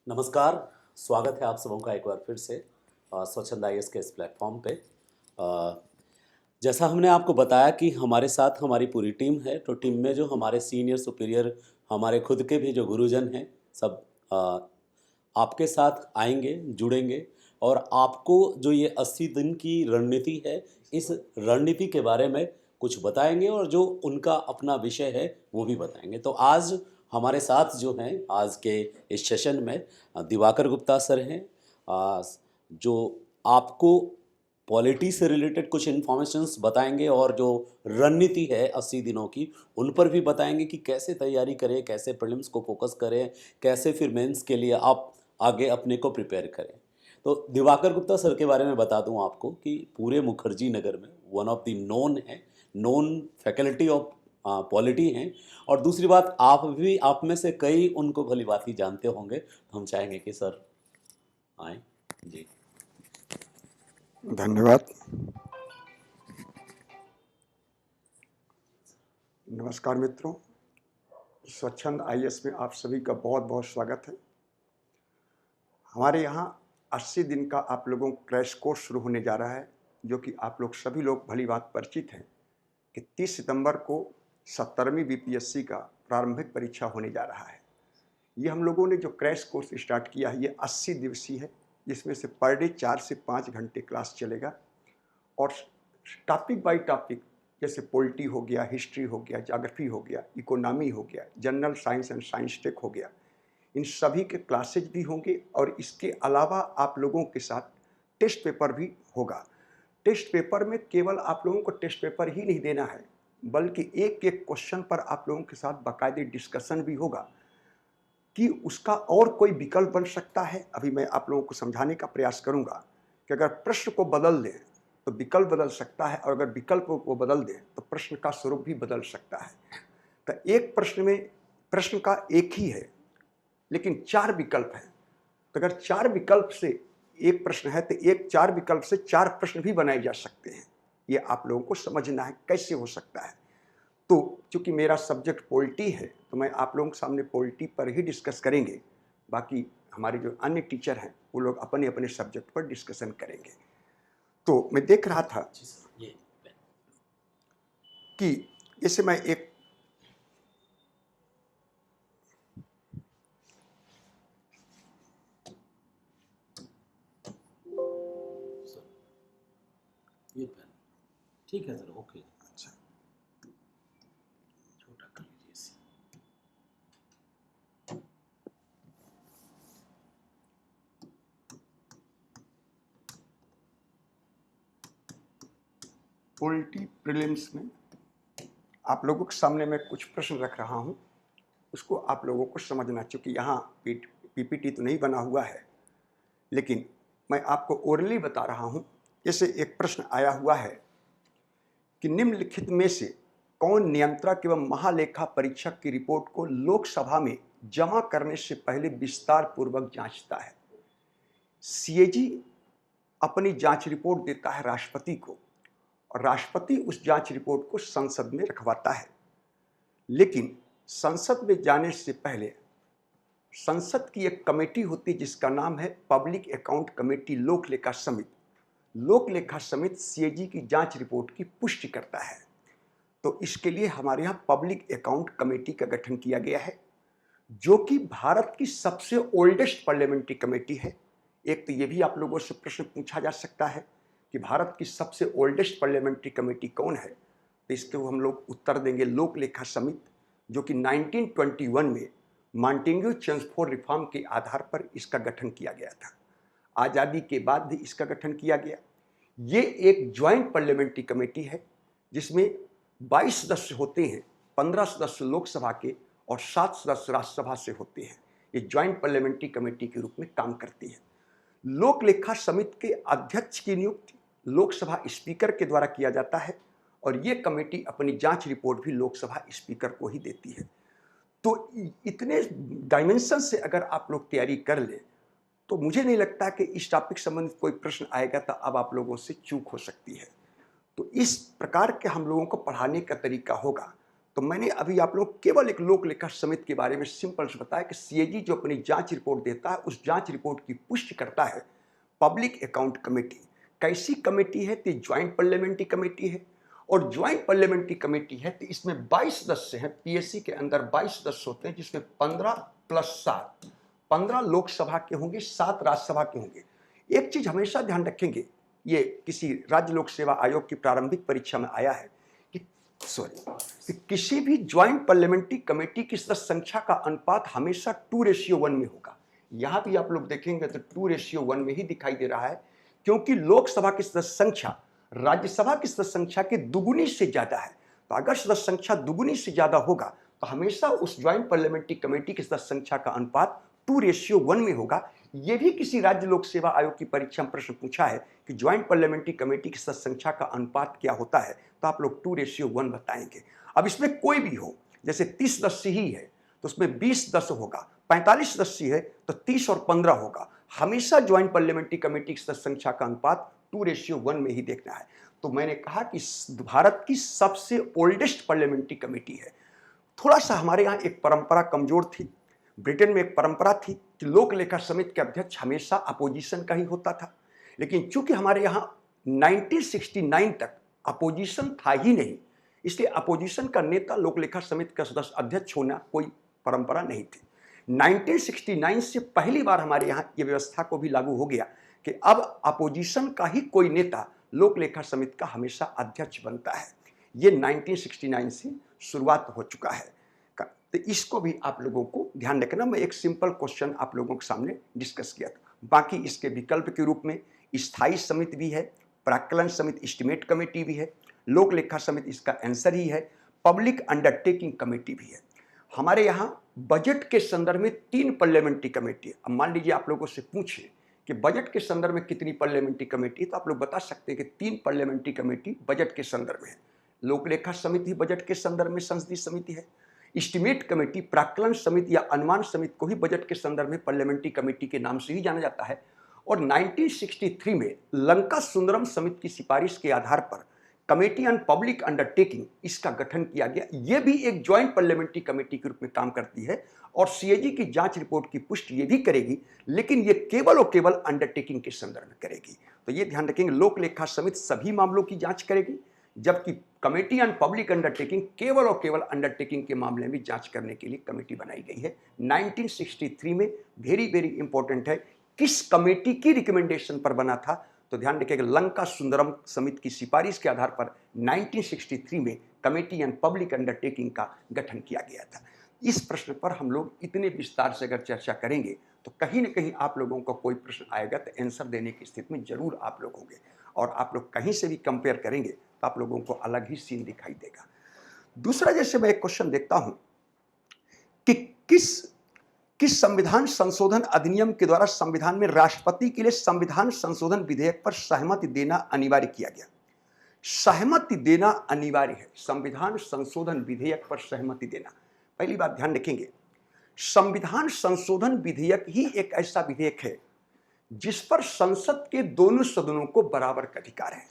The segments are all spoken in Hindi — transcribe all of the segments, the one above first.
नमस्कार, स्वागत है आप सबों का एक बार फिर से स्वच्छंद आईएएस के इस प्लेटफॉर्म पे। अ, जैसा हमने आपको बताया कि हमारे साथ हमारी पूरी टीम है, तो टीम में जो हमारे सीनियर सुपीरियर, हमारे खुद के भी जो गुरुजन हैं, सब आपके साथ आएंगे, जुड़ेंगे और आपको जो ये 80 दिन की रणनीति है, इस रणनीति के बारे में कुछ बताएंगे और जो उनका अपना विषय है, वो भी बताएंगे। तो आज हमारे साथ जो हैं, आज के इस सेशन में दिवाकर गुप्ता सर हैं, जो आपको पॉलिटी से रिलेटेड कुछ इन्फॉर्मेशंस बताएंगे और जो रणनीति है 80 दिनों की, उन पर भी बताएंगे कि कैसे तैयारी करें, कैसे प्रीलिम्स को फोकस करें, कैसे फिर मेंस के लिए आप आगे अपने को प्रिपेयर करें। तो दिवाकर गुप्ता सर के बारे में बता दूं आपको कि पूरे मुखर्जी नगर में वन ऑफ द नोन है, नोन फैकल्टी ऑफ पॉलिटी हैं। और दूसरी बात, आप में से कई उनको भली भांति जानते होंगे, तो हम चाहेंगे कि सर आए जी। धन्यवाद। नमस्कार मित्रों, स्वच्छंद आईएएस में आप सभी का बहुत बहुत स्वागत है। हमारे यहाँ 80 दिन का आप लोगों को क्रैश कोर्स शुरू होने जा रहा है, जो कि आप लोग सभी लोग भली बात परिचित हैं कि 30 सितंबर को 70वीं बीपीएससी का प्रारंभिक परीक्षा होने जा रहा है। ये हम लोगों ने जो क्रैश कोर्स स्टार्ट किया है, ये 80 दिवसीय है, जिसमें से पर डे 4 से 5 घंटे क्लास चलेगा और टॉपिक बाय टॉपिक, जैसे पॉलिटी हो गया, हिस्ट्री हो गया, ज्योग्राफी हो गया, इकोनॉमी हो गया, general science and science tech हो गया, इन सभी के क्लासेज भी होंगे और इसके अलावा आप लोगों के साथ टेस्ट पेपर भी होगा। टेस्ट पेपर में केवल आप लोगों को टेस्ट पेपर ही नहीं देना है, बल्कि एक एक क्वेश्चन पर आप लोगों के साथ बाकायदे डिस्कशन भी होगा कि उसका और कोई विकल्प बन सकता है। अभी मैं आप लोगों को समझाने का प्रयास करूंगा कि अगर प्रश्न को बदल दें तो विकल्प बदल सकता है, और अगर विकल्प को बदल दें तो प्रश्न का स्वरूप भी बदल सकता है। तो एक प्रश्न में प्रश्न का एक ही है, लेकिन 4 विकल्प हैं। तो अगर 4 विकल्प से एक प्रश्न है तो 4 विकल्प से 4 प्रश्न भी बनाए जा सकते हैं। ये आप लोगों को समझना है कैसे हो सकता है। तो चूंकि मेरा सब्जेक्ट पॉलिटी है, तो मैं आप लोगों के सामने पॉलिटी पर ही डिस्कस करेंगे। बाकी हमारे जो अन्य टीचर हैं, वो लोग अपने अपने सब्जेक्ट पर डिस्कशन करेंगे। तो मैं देख रहा था कि जैसे मैं एक ये पेन ठीक है सर, ओके। अच्छा, छोटा कर लीजिए इसे। पॉलिटी प्रीलिम्स में आप लोगों के सामने मैं कुछ प्रश्न रख रहा हूं, उसको आप लोगों को समझना। चूंकि यहाँ पीपीटी तो नहीं बना हुआ है, लेकिन मैं आपको ओरली बता रहा हूं। जैसे एक प्रश्न आया हुआ है कि निम्नलिखित में से कौन नियंत्रक एवं महालेखा परीक्षक की रिपोर्ट को लोकसभा में जमा करने से पहले विस्तार पूर्वक जांचता है। सीएजी अपनी जांच रिपोर्ट देता है राष्ट्रपति को, और राष्ट्रपति उस जांच रिपोर्ट को संसद में रखवाता है। लेकिन संसद में जाने से पहले संसद की एक कमेटी होती है जिसका नाम है पब्लिक अकाउंट कमेटी, लोक लेखा समिति। लोक लेखा समिति सीएजी की जांच रिपोर्ट की पुष्टि करता है। तो इसके लिए हमारे यहाँ पब्लिक अकाउंट कमेटी का गठन किया गया है, जो कि भारत की सबसे ओल्डेस्ट पार्लियामेंट्री कमेटी है। एक तो ये भी आप लोगों से प्रश्न पूछा जा सकता है कि भारत की सबसे ओल्डेस्ट पार्लियामेंट्री कमेटी कौन है, तो इसके हम लोग उत्तर देंगे लोक लेखा समिति, जो कि 1921 में मॉन्टेग्यू चेम्सफोर्ड रिफॉर्म के आधार पर इसका गठन किया गया था। आज़ादी के बाद भी इसका गठन किया गया। ये एक ज्वाइंट पार्लियामेंट्री कमेटी है जिसमें 22 सदस्य होते हैं, 15 सदस्य लोकसभा के और 7 सदस्य राज्यसभा से होते हैं। ये ज्वाइंट पार्लियामेंट्री कमेटी के रूप में काम करती है। लोक लेखा समिति के अध्यक्ष की नियुक्ति लोकसभा स्पीकर के द्वारा किया जाता है, और ये कमेटी अपनी जांच रिपोर्ट भी लोकसभा स्पीकर को ही देती है। तो इतने डायमेंशन से अगर आप लोग तैयारी कर ले, तो मुझे नहीं लगता कि इस टॉपिक संबंधित कोई प्रश्न आएगा तो अब आप लोगों से चूक हो सकती है। तो इस प्रकार के हम लोगों को पढ़ाने का तरीका होगा। तो मैंने अभी आप लोग केवल एक लोक लेखा समिति के बारे में सिंपल से बताया कि सीएजी जो अपनी जांच रिपोर्ट देता है उस जांच रिपोर्ट की पुष्टि करता है पब्लिक अकाउंट कमेटी। कैसी कमेटी है? तो ज्वाइंट पार्लियामेंट्री कमेटी है, और ज्वाइंट पार्लियामेंट्री कमेटी है तो इसमें 22 सदस्य हैं। पीएससी के अंदर 22 सदस्य होते हैं, जिसमें 15 + 7, 15 लोकसभा के होंगे, 7 राज्यसभा के होंगे। एक चीज हमेशा ध्यान रखेंगे, ये किसी राज्य लोक सेवा आयोग की प्रारंभिक परीक्षा में आया है कि किसी भी ज्वाइंट पार्लियामेंट्री कमेटी की सदस्य संख्या का अनुपात हमेशा 2:1 में होगा। यहां भी आप लोग देखेंगे तो 2:1 में ही दिखाई दे रहा है, क्योंकि लोकसभा की सदस्य संख्या राज्यसभा की सदस्य संख्या के दुगुनी से ज्यादा है। तो अगर सदस्य संख्या दुगुनी से ज्यादा होगा तो हमेशा उस ज्वाइंट पार्लियामेंट्री कमेटी की सदस्य संख्या का अनुपात 2:1 में होगा। यह भी किसी राज्य लोक सेवा आयोग की परीक्षा में प्रश्न पूछा है कि ज्वाइंट पार्लियामेंट्री कमेटी की सदस्य संख्या का अनुपात क्या होता है, तो आप लोग 2:1 बताएंगे। अब इसमें कोई भी हो, जैसे 30 सदस्य ही है तो उसमें 20 सदस्य होगा, 45 सदस्य है तो 30 और 15 होगा। हमेशा ज्वाइंट पार्लियामेंट्री कमेटी की सदस्य संख्या का अनुपात 2:1 में ही देखना है। तो मैंने कहा कि भारत की सबसे ओल्डेस्ट पार्लियामेंट्री कमेटी है। थोड़ा सा हमारे यहाँ एक परंपरा कमजोर थी। ब्रिटेन में एक परंपरा थी कि लोक लेखा समिति के अध्यक्ष हमेशा अपोजिशन का ही होता था, लेकिन चूंकि हमारे यहाँ 1969 तक अपोजिशन था ही नहीं, इसलिए अपोजिशन का नेता लोक लेखा समिति का सदस्य अध्यक्ष होना कोई परंपरा नहीं थी। 1969 से पहली बार हमारे यहाँ ये व्यवस्था को भी लागू हो गया कि अब अपोजिशन का ही कोई नेता लोक लेखा समिति का हमेशा अध्यक्ष बनता है। ये 1969 से शुरुआत हो चुका है। तो इसको भी आप लोगों को ध्यान रखना। मैं एक सिंपल क्वेश्चन आप लोगों के सामने डिस्कस किया था। बाकी इसके विकल्प के रूप में स्थायी समिति भी है, प्राक्कलन समिति एस्टिमेट कमेटी भी है, लोक लेखा समिति इसका आंसर ही है, पब्लिक अंडरटेकिंग कमेटी भी है। हमारे यहाँ बजट के संदर्भ में 3 पार्लियामेंट्री कमेटी है। अब मान लीजिए आप लोगों से पूछे कि बजट के संदर्भ में कितनी पार्लियामेंट्री कमेटी है, तो आप लोग बता सकते हैं कि 3 पार्लियामेंट्री कमेटी बजट के संदर्भ में है। लोक लेखा समिति बजट के संदर्भ में संसदीय समिति है। एस्टिमेट कमेटी, प्राक्कलन समिति या अनुमान समिति को ही बजट के संदर्भ में पार्लियामेंट्री कमेटी के नाम से ही जाना जाता है। और 1963 में लंका सुंदरम समिति की सिफारिश के आधार पर कमेटी ऑन पब्लिक अंडरटेकिंग इसका गठन किया गया। यह भी एक ज्वाइंट पार्लियामेंट्री कमेटी के रूप में काम करती है और सीएजी की जांच रिपोर्ट की पुष्टि ये भी करेगी, लेकिन ये केवल और केवल अंडरटेकिंग के संदर्भ में करेगी। तो ये ध्यान रखेंगे, लोक लेखा समिति सभी मामलों की जांच करेगी, जबकि कमेटी ऑन पब्लिक अंडरटेकिंग केवल और केवल अंडरटेकिंग के मामले में जांच करने के लिए कमेटी बनाई गई है 1963 में। वेरी वेरी इंपॉर्टेंट है, किस कमेटी की रिकमेंडेशन पर बना था, तो ध्यान रखिएगा लंका सुंदरम समिति की सिफारिश के आधार पर 1963 में कमेटी ऑन पब्लिक अंडरटेकिंग का गठन किया गया था। इस प्रश्न पर हम लोग इतने विस्तार से अगर चर्चा करेंगे तो कहीं ना कहीं आप लोगों का कोई प्रश्न आएगा तो आंसर देने की स्थिति में जरूर आप लोग होंगे, और आप लोग कहीं से भी कंपेयर करेंगे तो आप लोगों को अलग ही सीन दिखाई देगा। दूसरा, जैसे मैं एक क्वेश्चन देखता हूं कि किस संविधान संशोधन अधिनियम के द्वारा संविधान में राष्ट्रपति के लिए संविधान संशोधन विधेयक पर सहमति देना अनिवार्य किया गया। सहमति देना अनिवार्य है, संविधान संशोधन विधेयक पर सहमति देना। पहली बात ध्यान रखेंगे, संविधान संशोधन विधेयक ही एक ऐसा विधेयक है जिस पर संसद के दोनों सदनों को बराबर का अधिकार है।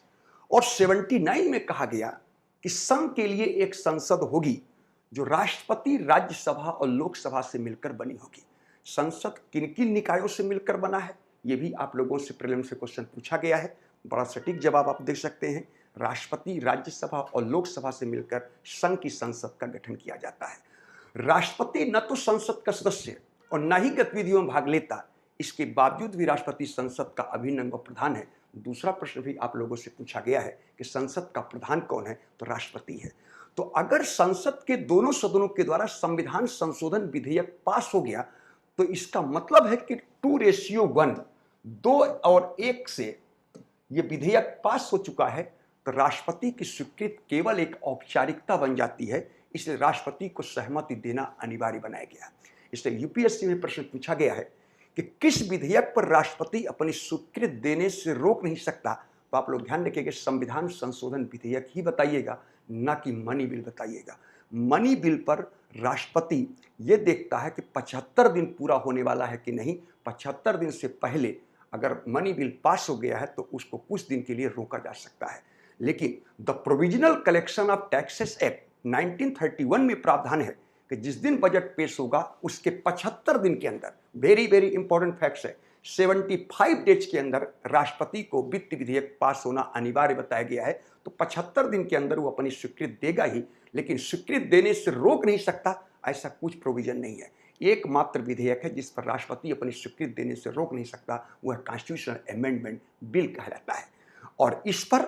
और 79 में कहा गया कि संघ के लिए एक संसद होगी जो राष्ट्रपति, राज्यसभा और लोकसभा से मिलकर बनी होगी। संसद किन किन निकायों से मिलकर बना है, यह भी आप लोगों से प्रीलिम से क्वेश्चन पूछा गया है। बड़ा सटीक जवाब आप दे सकते हैं, राष्ट्रपति, राज्यसभा और लोकसभा से मिलकर संघ की संसद का गठन किया जाता है। राष्ट्रपति न तो संसद का सदस्य और न ही गतिविधियों में भाग लेता, इसके बावजूद भी राष्ट्रपति संसद का अभिन्न अंग प्रधान है। दूसरा प्रश्न भी आप लोगों से पूछा गया है कि संसद का प्रधान कौन है, तो राष्ट्रपति है। तो अगर संसद के दोनों सदनों के द्वारा संविधान संशोधन विधेयक पास हो गया तो इसका मतलब है कि 2:1, 2 और 1 से ये विधेयक पास हो चुका है, तो राष्ट्रपति की स्वीकृति केवल एक औपचारिकता बन जाती है। इसलिए राष्ट्रपति को सहमति देना अनिवार्य बनाया गया। इसलिए यूपीएससी में प्रश्न पूछा गया है कि किस विधेयक पर राष्ट्रपति अपनी स्वीकृति देने से रोक नहीं सकता, तो आप लोग ध्यान रखिएगा संविधान संशोधन विधेयक ही बताइएगा, न कि मनी बिल बताइएगा। मनी बिल पर राष्ट्रपति ये देखता है कि 75 दिन पूरा होने वाला है कि नहीं। 75 दिन से पहले अगर मनी बिल पास हो गया है तो उसको कुछ दिन के लिए रोका जा सकता है। लेकिन the provisional collection of taxes act 1931 में प्रावधान है कि जिस दिन बजट पेश होगा उसके 75 दिन के अंदर, वेरी वेरी इंपॉर्टेंट फैक्ट्स है, 75 डेज के अंदर राष्ट्रपति को वित्त विधेयक पास होना अनिवार्य बताया गया है। तो 75 दिन के अंदर वो अपनी स्वीकृति देगा ही, लेकिन स्वीकृति देने से रोक नहीं सकता, ऐसा कुछ प्रोविजन नहीं है। एकमात्र विधेयक है जिस पर राष्ट्रपति अपनी स्वीकृति देने से रोक नहीं सकता, वह कॉन्स्टिट्यूशनल अमेंडमेंट बिल कहलाता है। और इस पर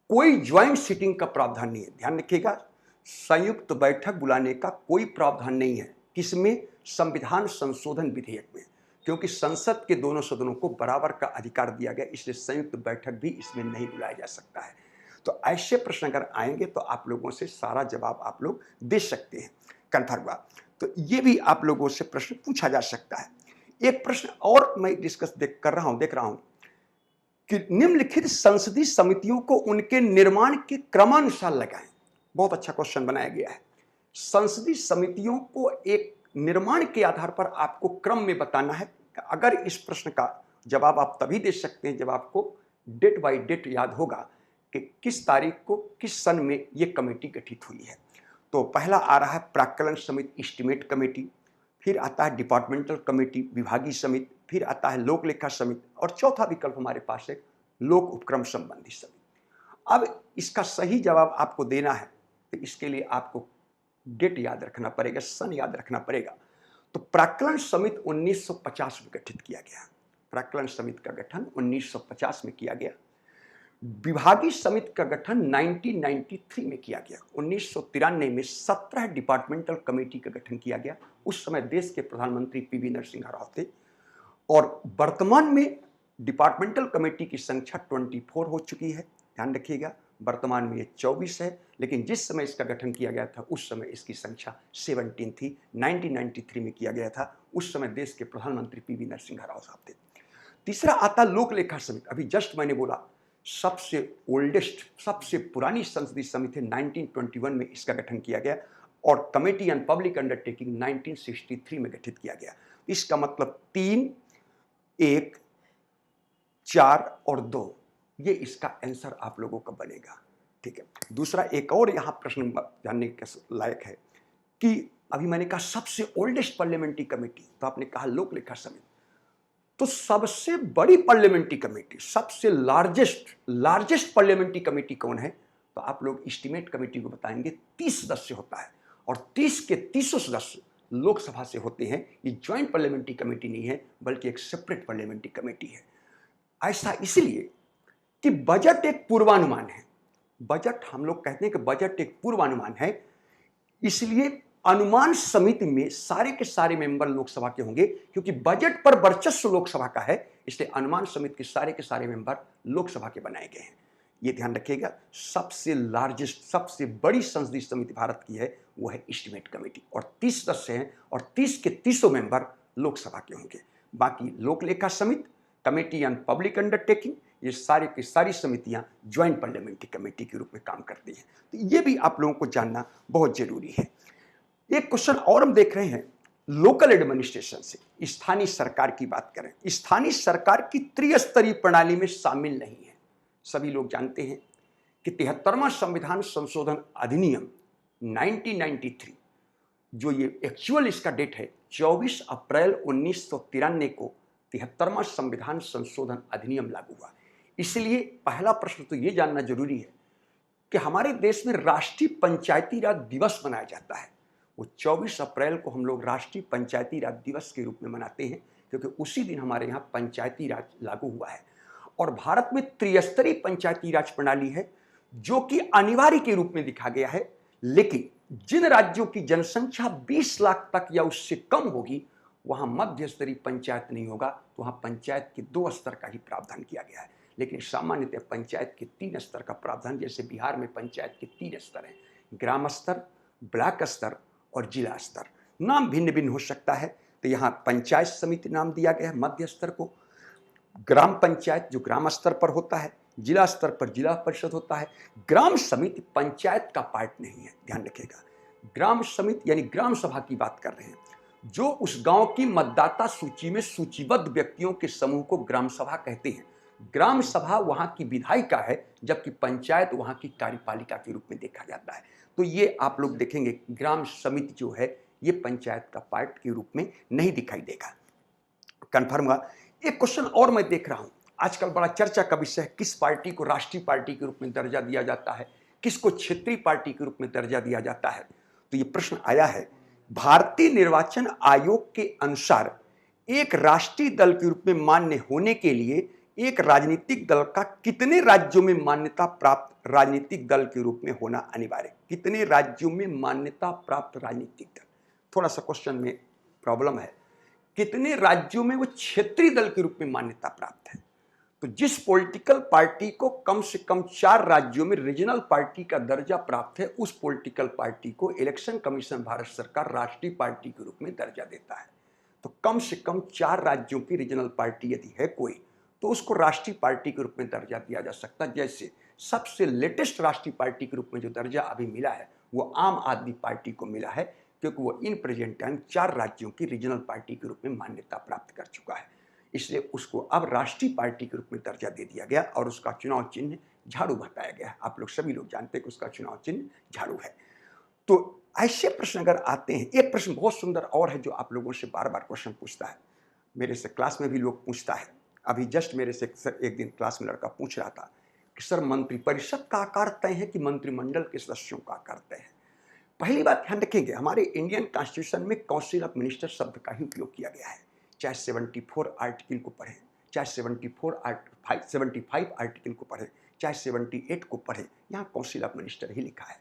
कोई ज्वाइंट सिटिंग का प्रावधान नहीं है, ध्यान रखिएगा। संयुक्त बैठक बुलाने का कोई प्रावधान नहीं है। किसमें? संविधान संशोधन विधेयक में, क्योंकि संसद के दोनों सदनों को बराबर का अधिकार दिया गया, इसलिए संयुक्त बैठक भी इसमें नहीं बुलाया जा सकता है। तो ऐसे प्रश्न अगर आएंगे तो आप लोगों से सारा जवाब आप लोग दे सकते हैं। कन्फर्म हुआ? तो ये भी आप लोगों से प्रश्न पूछा जा सकता है। एक प्रश्न और मैं डिस्कस देख रहा हूं कि निम्नलिखित संसदीय समितियों को उनके निर्माण के क्रमानुसार लगाएं। बहुत अच्छा क्वेश्चन बनाया गया है। संसदीय समितियों को एक निर्माण के आधार पर आपको क्रम में बताना है। अगर इस प्रश्न का जवाब आप तभी दे सकते हैं जब आपको डेट बाय डेट याद होगा कि किस तारीख को किस सन में ये कमेटी गठित हुई है। तो पहला आ रहा है प्राक्कलन समिति, एस्टिमेट कमेटी, फिर आता है डिपार्टमेंटल कमेटी, विभागीय समिति, फिर आता है लोक लेखा समिति, और चौथा विकल्प हमारे पास है लोक उपक्रम संबंधी समिति। अब इसका सही जवाब आपको देना है तो इसके लिए आपको डेट याद रखना पड़ेगा, सन याद रखना पड़ेगा। तो प्राक्कलन समिति 1950 में गठित किया गया। प्राक्कलन समिति का गठन 1950 में किया गया। विभागीय समिति का गठन 1993 में किया गया। 1993 में 17 डिपार्टमेंटल कमेटी का गठन किया गया। उस समय देश के प्रधानमंत्री पीवी नरसिम्हा राव थे। और वर्तमान में डिपार्टमेंटल कमेटी की संख्या 24 हो चुकी है। ध्यान रखिएगा, वर्तमान में ये 24 है, लेकिन जिस समय इसका गठन किया गया था उस समय इसकी संख्या 17 थी। 1993 में किया गया था, उस समय देश के प्रधानमंत्री पीवी नरसिम्हा राव साहब थे। तीसरा आता लोक लेखा समिति। अभी जस्ट मैंने बोला सबसे ओल्डेस्ट, सबसे पुरानी संसदीय समिति 1921 में इसका गठन किया गया, और कमेटी ऑन पब्लिक अंडरटेकिंग 1963 में गठित किया गया। इसका मतलब 3, 1, 4 और 2, ये इसका आंसर आप लोगों का बनेगा। ठीक है। दूसरा एक और यहाँ प्रश्न जानने के लायक है कि अभी मैंने कहा सबसे ओल्डेस्ट पार्लियामेंट्री कमेटी, तो आपने कहा लोक लेखा समिति। तो सबसे बड़ी पार्लियामेंट्री कमेटी, सबसे लार्जेस्ट पार्लियामेंट्री कमेटी कौन है? तो आप लोग एस्टीमेट कमेटी को बताएंगे। 30 सदस्य होता है, और 30 के 30 सदस्य लोकसभा से होते हैं। ये ज्वाइंट पार्लियामेंट्री कमेटी नहीं है, बल्कि एक सेपरेट पार्लियामेंट्री कमेटी है। ऐसा इसलिए कि बजट एक पूर्वानुमान है। बजट, हम लोग कहते हैं कि बजट एक पूर्वानुमान है, इसलिए अनुमान समिति में सारे के सारे मेंबर लोकसभा के होंगे, क्योंकि बजट पर वर्चस्व लोकसभा का है, इसलिए अनुमान समिति के सारे मेंबर लोकसभा के बनाए गए हैं। ये ध्यान रखिएगा। सबसे लार्जेस्ट, सबसे बड़ी संसदीय समिति भारत की है वो है एस्टीमेट कमेटी, और 30 सदस्य हैं, और 30 के 30 मेंबर लोकसभा के होंगे। बाकी लोक लेखा समिति, कमेटी ऑन पब्लिक अंडरटेकिंग, ये सारे की सारी समितियां ज्वाइंट पार्लियामेंट्री कमेटी के रूप में काम करती हैं। तो ये भी आप लोगों को जानना बहुत जरूरी है। एक क्वेश्चन और हम देख रहे हैं लोकल एडमिनिस्ट्रेशन से, स्थानीय सरकार की बात करें। स्थानीय सरकार की त्रिस्तरीय प्रणाली में शामिल नहीं है। सभी लोग जानते हैं कि 73वां संविधान संशोधन अधिनियम 1993, जो ये एक्चुअल इसका डेट है 24 अप्रैल 1993 को 73वां संविधान संशोधन अधिनियम लागू हुआ। इसलिए पहला प्रश्न तो ये जानना जरूरी है कि हमारे देश में राष्ट्रीय पंचायती राज दिवस मनाया जाता है। वो 24 अप्रैल को हम लोग राष्ट्रीय पंचायती राज दिवस के रूप में मनाते हैं, क्योंकि उसी दिन हमारे यहाँ पंचायती राज लागू हुआ है। और भारत में त्रिस्तरीय पंचायती राज प्रणाली है, जो कि अनिवार्य के रूप में दिखा गया है। लेकिन जिन राज्यों की जनसंख्या 20 लाख तक या उससे कम होगी, वहाँ मध्य स्तरीय पंचायत नहीं होगा, तो वहाँ पंचायत के 2 स्तर का ही प्रावधान किया गया है। लेकिन सामान्यतः पंचायत के 3 स्तर का प्रावधान, जैसे बिहार में पंचायत के 3 स्तर हैं, ग्राम स्तर, ब्लॉक स्तर और जिला स्तर। नाम भिन्न भिन्न हो सकता है, तो यहाँ पंचायत समिति नाम दिया गया है मध्य स्तर को, ग्राम पंचायत जो ग्राम स्तर पर होता है, जिला स्तर पर जिला परिषद होता है। ग्राम समिति पंचायत का पार्ट नहीं है, ध्यान रखिएगा। ग्राम समिति यानी ग्राम सभा की बात कर रहे हैं, जो उस गांव की मतदाता सूची में सूचीबद्ध व्यक्तियों के समूह को ग्राम सभा कहते हैं। ग्राम सभा वहां की विधायिका है, जबकि पंचायत वहां की कार्यपालिका के रूप में देखा जाता है। तो ये आप लोग देखेंगे ग्राम समिति जो है ये पंचायत का पार्ट के रूप में नहीं दिखाई देगा। कन्फर्म हुआ। एक क्वेश्चन और मैं देख रहा हूं, आजकल बड़ा चर्चा का विषय है, किस पार्टी को राष्ट्रीय पार्टी के रूप में दर्जा दिया जाता है, किसको क्षेत्रीय पार्टी के रूप में दर्जा दिया जाता है। तो ये प्रश्न आया है। भारतीय निर्वाचन आयोग के अनुसार एक राष्ट्रीय दल के रूप में मान्य होने के लिए एक राजनीतिक दल का कितने राज्यों में मान्यता प्राप्त राजनीतिक दल के रूप में होना अनिवार्य। कितने राज्यों में मान्यता प्राप्त राजनीतिक दल, थोड़ा सा क्वेश्चन में प्रॉब्लम है। कितने राज्यों में वो क्षेत्रीय दल के रूप में मान्यता प्राप्त है। तो जिस पॉलिटिकल पार्टी को कम से कम 4 राज्यों में रीजनल पार्टी का दर्जा प्राप्त है, उस पॉलिटिकल पार्टी को इलेक्शन कमीशन भारत सरकार राष्ट्रीय पार्टी के रूप में दर्जा देता है। तो कम से कम 4 राज्यों की रीजनल पार्टी यदि है कोई, तो उसको राष्ट्रीय पार्टी के रूप में दर्जा दिया जा सकता है। जैसे सबसे लेटेस्ट राष्ट्रीय पार्टी के रूप में जो दर्जा अभी मिला है वो आम आदमी पार्टी को मिला है, क्योंकि वो इन प्रेजेंट टाइम 4 राज्यों की रीजनल पार्टी के रूप में मान्यता प्राप्त कर चुका है। इसलिए उसको अब राष्ट्रीय पार्टी के रूप में दर्जा दे दिया गया और उसका चुनाव चिन्ह झाड़ू बताया गया है। आप लोग सभी लोग जानते हैं कि उसका चुनाव चिन्ह झाड़ू है। तो ऐसे प्रश्न अगर आते हैं, एक प्रश्न बहुत सुंदर और है जो आप लोगों से बार बार क्वेश्चन पूछता है, मेरे से क्लास में भी लोग पूछता है। अभी जस्ट मेरे से एक दिन क्लास में लड़का पूछ रहा था कि सर मंत्रिपरिषद का आकार तय है कि मंत्रिमंडल के सदस्यों का आकार तय है। पहली बात ध्यान रखेंगे, हमारे इंडियन कॉन्स्टिट्यूशन में काउंसिल ऑफ मिनिस्टर शब्द का ही उपयोग किया गया है। चाहे 74 आर्टिकल को पढ़े, चाहे 75 आर्टिकल को पढ़े, चाहे 78 को पढ़े, यहाँ काउंसिल ऑफ मिनिस्टर ही लिखा है।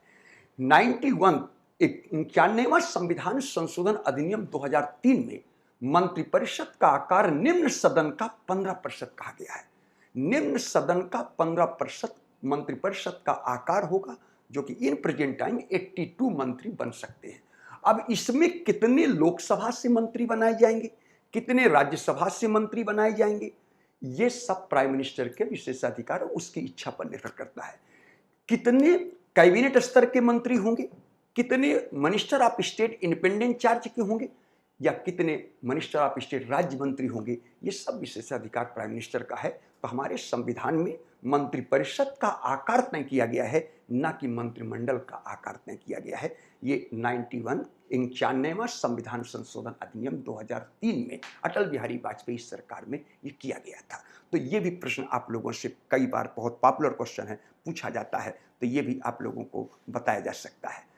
91वां संविधान संशोधन अधिनियम 2003 में मंत्रिपरिषद का आकार निम्न सदन का 15% कहा गया है। निम्न सदन का 15% मंत्रिपरिषद का आकार होगा, जो कि इन प्रेजेंट टाइम 82 मंत्री बन सकते हैं। अब इसमें कितने लोकसभा से मंत्री बनाए जाएंगे, कितने राज्यसभा से मंत्री बनाए जाएंगे, ये सब प्राइम मिनिस्टर के विशेषाधिकार उसकी इच्छा पर निर्भर करता है। कितने कैबिनेट स्तर के मंत्री होंगे, कितने minister of state independent charge के होंगे, या कितने मिनिस्टर ऑफ स्टेट राज्य मंत्री होंगे, ये सब विशेषाधिकार प्राइम मिनिस्टर का है। तो हमारे संविधान में मंत्रिपरिषद का आकार तय किया गया है, ना कि मंत्रिमंडल का आकार तय किया गया है। ये 91वां संविधान संशोधन अधिनियम 2003 में अटल बिहारी वाजपेयी सरकार में ये किया गया था। तो ये भी प्रश्न आप लोगों से कई बार, बहुत पॉपुलर क्वेश्चन है, पूछा जाता है, तो ये भी आप लोगों को बताया जा सकता है।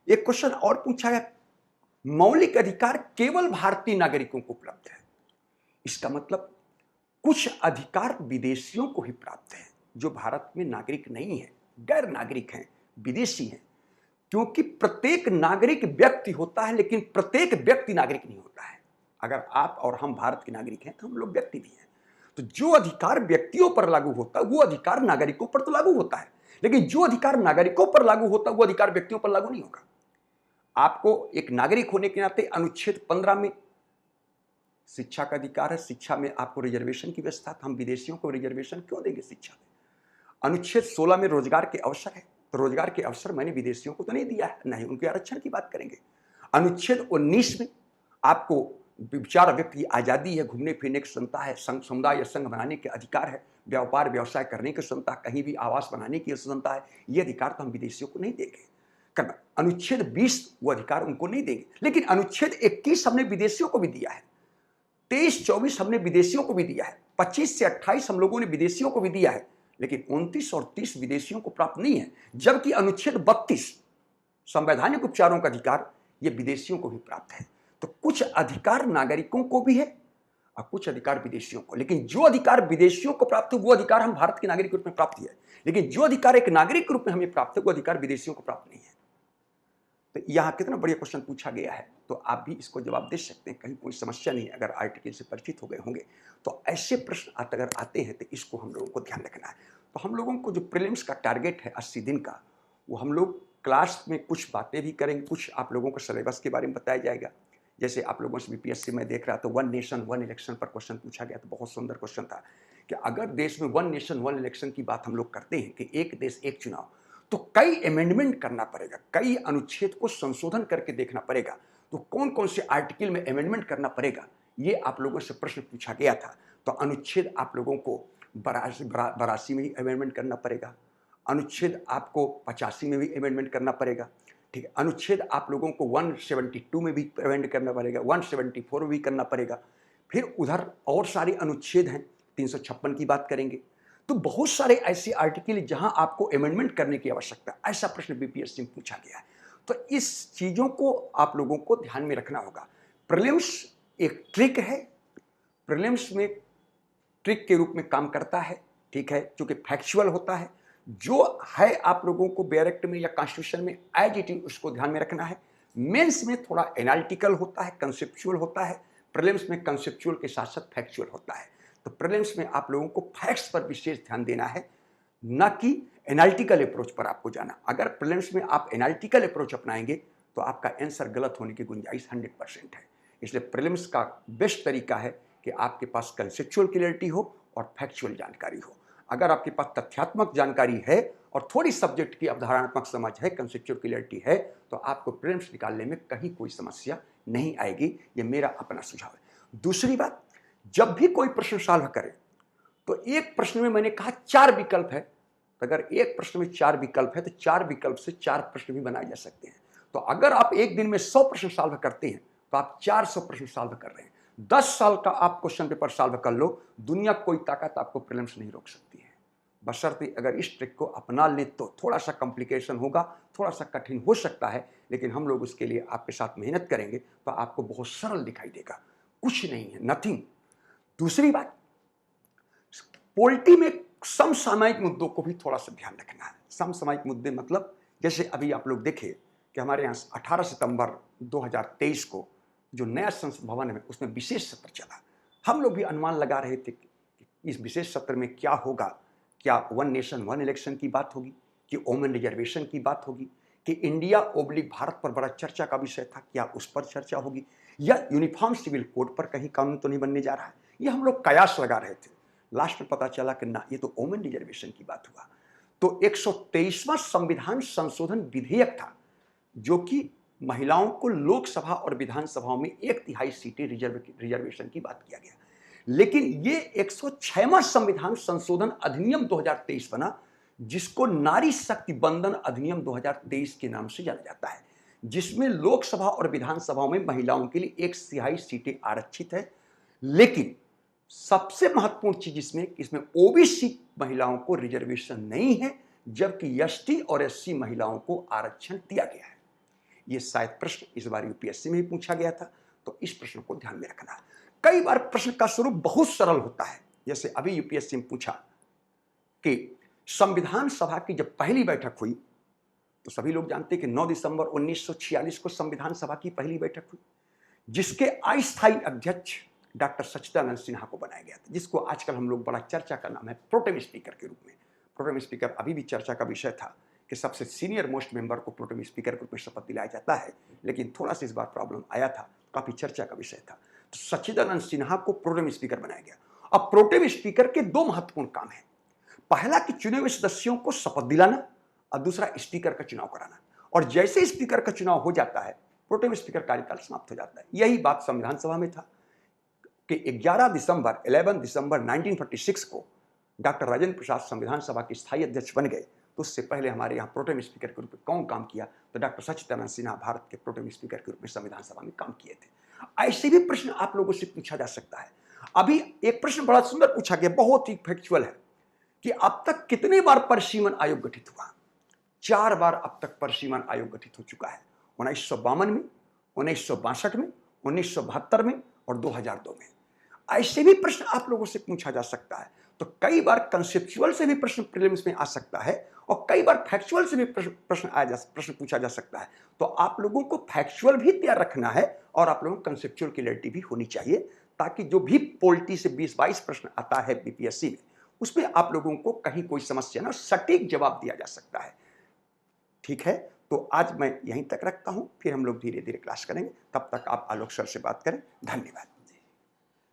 एक क्वेश्चन और पूछा गया, मौलिक अधिकार केवल भारतीय नागरिकों को उपलब्ध है। इसका मतलब कुछ अधिकार विदेशियों को ही प्राप्त है जो भारत में नागरिक नहीं है, गैर नागरिक हैं, विदेशी हैं। क्योंकि प्रत्येक नागरिक व्यक्ति होता है, लेकिन प्रत्येक व्यक्ति नागरिक नहीं होता है। अगर आप और हम भारत के नागरिक हैं तो हम लोग व्यक्ति भी हैं। तो जो अधिकार व्यक्तियों पर लागू होता है वो अधिकार नागरिकों पर तो लागू होता है, लेकिन जो अधिकार नागरिकों पर लागू होता है वो अधिकार व्यक्तियों पर लागू नहीं होगा। आपको एक नागरिक होने के नाते अनुच्छेद 15 में शिक्षा का अधिकार है, शिक्षा में आपको रिजर्वेशन की व्यवस्था, तो हम विदेशियों को रिजर्वेशन क्यों देंगे शिक्षा में। अनुच्छेद 16 में रोजगार के अवसर है, तो रोजगार के अवसर मैंने विदेशियों को तो नहीं दिया है, नहीं उनके आरक्षण की बात करेंगे। अनुच्छेद 19 में आपको विचार व्यक्त की आज़ादी है, घूमने फिरने की स्वतंत्रता है, संघ समुदाय या संघ बनाने के अधिकार है, व्यापार व्यवसाय करने की स्वतंत्रता, कहीं भी आवास बनाने की स्वतंत्रता है। ये अधिकार तो हम विदेशियों को नहीं देंगे। करना अनुच्छेद 20 वो अधिकार उनको नहीं देंगे, लेकिन अनुच्छेद 21 हमने विदेशियों को भी दिया है, 23-24 हमने विदेशियों को भी दिया है, 25 से 28 हम लोगों ने विदेशियों को भी दिया है, लेकिन 29 और 30 विदेशियों को प्राप्त नहीं है। जबकि अनुच्छेद 32 संवैधानिक उपचारों का अधिकार ये विदेशियों को भी प्राप्त है। तो कुछ अधिकार नागरिकों को भी है और कुछ अधिकार विदेशियों को, लेकिन जो अधिकार विदेशियों को प्राप्त है वो अधिकार हम भारत के नागरिक के रूप में प्राप्त किया है, लेकिन जो अधिकार एक नागरिक के रूप में हमें प्राप्त है वो अधिकार विदेशियों को प्राप्त नहीं है। तो यहाँ कितना बढ़िया क्वेश्चन पूछा गया है, तो आप भी इसको जवाब दे सकते हैं, कहीं कोई समस्या नहीं है। अगर आर्टिकल से परिचित हो गए होंगे तो ऐसे प्रश्न अगर आते हैं तो इसको हम लोगों को ध्यान रखना है। तो हम लोगों को जो प्रीलिम्स का टारगेट है 80 दिन का, वो हम लोग क्लास में कुछ बातें भी करेंगे, कुछ आप लोगों को सिलेबस के बारे में बताया जाएगा। जैसे आप लोगों से बीपीएससी में देख रहा था, 1 नेशन 1 इलेक्शन पर क्वेश्चन पूछा गया, तो बहुत सुंदर क्वेश्चन था कि अगर देश में 1 नेशन 1 इलेक्शन की बात हम लोग करते हैं कि एक देश एक चुनाव, तो कई अमेंडमेंट करना पड़ेगा, कई अनुच्छेद को संशोधन करके देखना पड़ेगा। तो कौन कौन से आर्टिकल में अमेंडमेंट करना पड़ेगा, ये आप लोगों से प्रश्न पूछा गया था। तो अनुच्छेद आप लोगों को 82 में ही अमेंडमेंट करना पड़ेगा, अनुच्छेद आपको 85 में भी अमेंडमेंट करना पड़ेगा, ठीक है। अनुच्छेद आप लोगों को 172 में भी अमेंड करना पड़ेगा, 174 में भी करना पड़ेगा। फिर उधर और सारे अनुच्छेद हैं, 356 की बात करेंगे। तो बहुत सारे ऐसे आर्टिकल जहां आपको अमेंडमेंट करने की आवश्यकता है। ऐसा प्रश्न बीपीएससी में पूछा गया है। तो इस चीज़ों को आप लोगों को ध्यान में रखना होगा। प्रीलिम्स एक ट्रिक है, प्रीलिम्स में ट्रिक के रूप में काम करता है, ठीक है, क्योंकि फैक्चुअल होता है। जो है आप लोगों को बैरेक्ट में या कॉन्स्टिट्यूशन में एज इट इज उसको ध्यान में रखना है। मेंस में थोड़ा एनालिटिकल होता है, कंसेप्चुअल होता है। प्रीलिम्स में कंसेप्चुअल के साथ साथ फैक्चुअल होता है। तो प्रीलिम्स में आप लोगों को फैक्ट्स पर विशेष ध्यान देना है, ना कि एनालिटिकल अप्रोच पर आपको जाना। अगर प्रीलिम्स में आप एनालिटिकल अप्रोच अपनाएंगे तो आपका आंसर गलत होने की गुंजाइश 100% है। इसलिए प्रीलिम्स का बेस्ट तरीका है कि आपके पास कंसेप्चुअल क्लियरिटी हो और फैक्चुअल जानकारी हो। अगर आपके पास तथ्यात्मक जानकारी है और थोड़ी सब्जेक्ट की अवधारणात्मक समझ है, कंसेप्चुअल क्लियरिटी है, तो आपको प्रीलिम्स निकालने में कहीं कोई समस्या नहीं आएगी। ये मेरा अपना सुझाव है। दूसरी बात, जब भी कोई प्रश्न सॉल्व करें तो एक प्रश्न में मैंने कहा 4 विकल्प है। तो अगर एक प्रश्न में 4 विकल्प है तो 4 विकल्प से 4 प्रश्न भी बनाए जा सकते हैं। तो अगर आप एक दिन में 100 प्रश्न सॉल्व करते हैं तो आप 400 प्रश्न सॉल्व कर रहे हैं। 10 साल का आप क्वेश्चन पेपर सॉल्व कर लो, दुनिया कोई ताकत आपको प्रीलिम्स नहीं रोक सकती है। बशर्ते अगर इस ट्रिक को अपना ले तो थोड़ा सा कॉम्प्लिकेशन होगा, थोड़ा सा कठिन हो सकता है, लेकिन हम लोग उसके लिए आपके साथ मेहनत करेंगे तो आपको बहुत सरल दिखाई देगा। कुछ नहीं है, नथिंग। दूसरी बात, पॉलिटी में समसामयिक मुद्दों को भी थोड़ा सा ध्यान रखना है। समसामयिक मुद्दे मतलब जैसे अभी आप लोग देखें कि हमारे यहाँ 18 सितंबर 2023 को जो नया संसद भवन है उसमें विशेष सत्र चला। हम लोग भी अनुमान लगा रहे थे कि इस विशेष सत्र में क्या होगा। क्या वन नेशन वन इलेक्शन की बात होगी, कि वोमेन रिजर्वेशन की बात होगी, कि इंडिया ओब्लिक भारत पर बड़ा चर्चा का विषय था, क्या उस पर चर्चा होगी, या यूनिफॉर्म सिविल कोड पर कहीं कानून तो नहीं बनने जा रहा है। ये हम लोग कयास लगा रहे थे। लास्ट में पता चला कि ना, ये तो वोमेन रिजर्वेशन की बात हुआ। तो 123वां संविधान संशोधन विधेयक था जो कि महिलाओं को लोकसभा और विधानसभाओं में 1/3 सीटें रिजर्वेशन की बात किया गया। लेकिन ये 106वां संविधान संशोधन अधिनियम 2023 बना, जिसको नारी शक्ति बंधन अधिनियम 2023 के नाम से जाना जाता है, जिसमें लोकसभा और विधानसभाओं में महिलाओं के लिए 1/3 सीटें आरक्षित है। लेकिन सबसे महत्वपूर्ण चीज इसमें ओबीसी महिलाओं को रिजर्वेशन नहीं है, जबकि एसटी और एससी महिलाओं को आरक्षण दिया गया है। ये शायद प्रश्न इस बार यूपीएससी में भी पूछा गया था, तो इस प्रश्न को ध्यान में रखना है। कई बार प्रश्न का स्वरूप बहुत सरल होता है। जैसे अभी यूपीएससी में पूछा कि संविधान सभा की जब पहली बैठक हुई, तो सभी लोग जानते हैं कि 9 दिसंबर 1946 को संविधान सभा की पहली बैठक हुई, जिसके अस्थायी अध्यक्ष डॉक्टर सच्चिदानंद सिन्हा को बनाया गया था, जिसको आजकल हम लोग बड़ा चर्चा का नाम है प्रोटेम स्पीकर के रूप में। प्रोटेम स्पीकर अभी भी चर्चा का विषय था कि सबसे सीनियर मोस्ट मेंबर को प्रोटेम स्पीकर के रूप में शपथ दिलाया जाता है, लेकिन थोड़ा सा इस बार प्रॉब्लम आया था, काफी चर्चा का विषय था। तो सच्चिदानंद सिन्हा को प्रोटेम स्पीकर बनाया गया। अब प्रोटेम स्पीकर के 2 महत्वपूर्ण काम है। पहला कि चुने हुए सदस्यों को शपथ दिलाना, और दूसरा स्पीकर का चुनाव कराना। और जैसे स्पीकर का चुनाव हो जाता है, प्रोटेम स्पीकर कार्यकाल समाप्त हो जाता है। यही बात संविधान सभा में था कि 11 दिसंबर 1946 को डॉक्टर राजेंद्र प्रसाद संविधान सभा के स्थायी अध्यक्ष बन गए। तो उससे पहले हमारे यहाँ प्रोटेम स्पीकर के रूप में कौन काम किया, तो डॉक्टर सच्चिदानंद सिन्हा भारत के प्रोटेम स्पीकर के रूप में संविधान सभा में काम किए थे। ऐसे भी प्रश्न आप लोगों से पूछा जा सकता है। अभी एक प्रश्न बड़ा सुंदर पूछा गया, बहुत ही फैक्चुअल है, कि अब तक कितने बार परिसीमन आयोग गठित हुआ। 4 बार अब तक परिसीमन आयोग गठित हो चुका है, 1952 में, 1962 में, 1972 में और 2002 में। ऐसे भी प्रश्न आप लोगों से पूछा जा सकता है। तो कई बार कंसेप्चुअल से भी प्रश्न प्रीलिम्स में आ सकता है और कई बार फैक्चुअल से भी प्रश्न पूछा जा सकता है। तो आप लोगों को फैक्चुअल भी तैयार रखना है और आप लोगों को कंसेप्चुअल क्लियरिटी भी होनी चाहिए, ताकि जो भी पॉलिटी से 20-22 प्रश्न आता है बीपीएससी में, उसमें आप लोगों को कहीं कोई समस्या ना, सटीक जवाब दिया जा सकता है। ठीक है, तो आज मैं यहीं तक रखता हूं, फिर हम लोग धीरे धीरे क्लास करेंगे। तब तक आप आलोक सर से बात करें। धन्यवाद।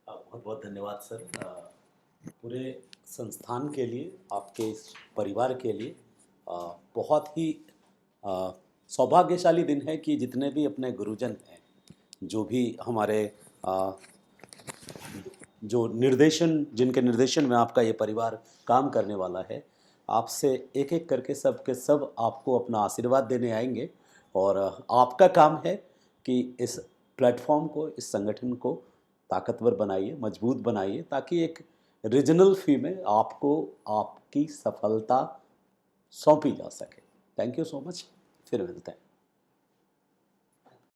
बहुत बहुत धन्यवाद सर। पूरे संस्थान के लिए, आपके इस परिवार के लिए बहुत ही सौभाग्यशाली दिन है कि जितने भी अपने गुरुजन हैं, जो भी हमारे जो निर्देशन, जिनके निर्देशन में आपका ये परिवार काम करने वाला है, आपसे एक एक करके सब के सब आपको अपना आशीर्वाद देने आएंगे और आपका काम है कि इस प्लेटफॉर्म को, इस संगठन को ताकतवर बनाइए, मजबूत बनाइए, ताकि एक रीजनल फी में आपको आपकी सफलता सौंपी जा सके। थैंक यू सो मच, फिर मिलते हैं।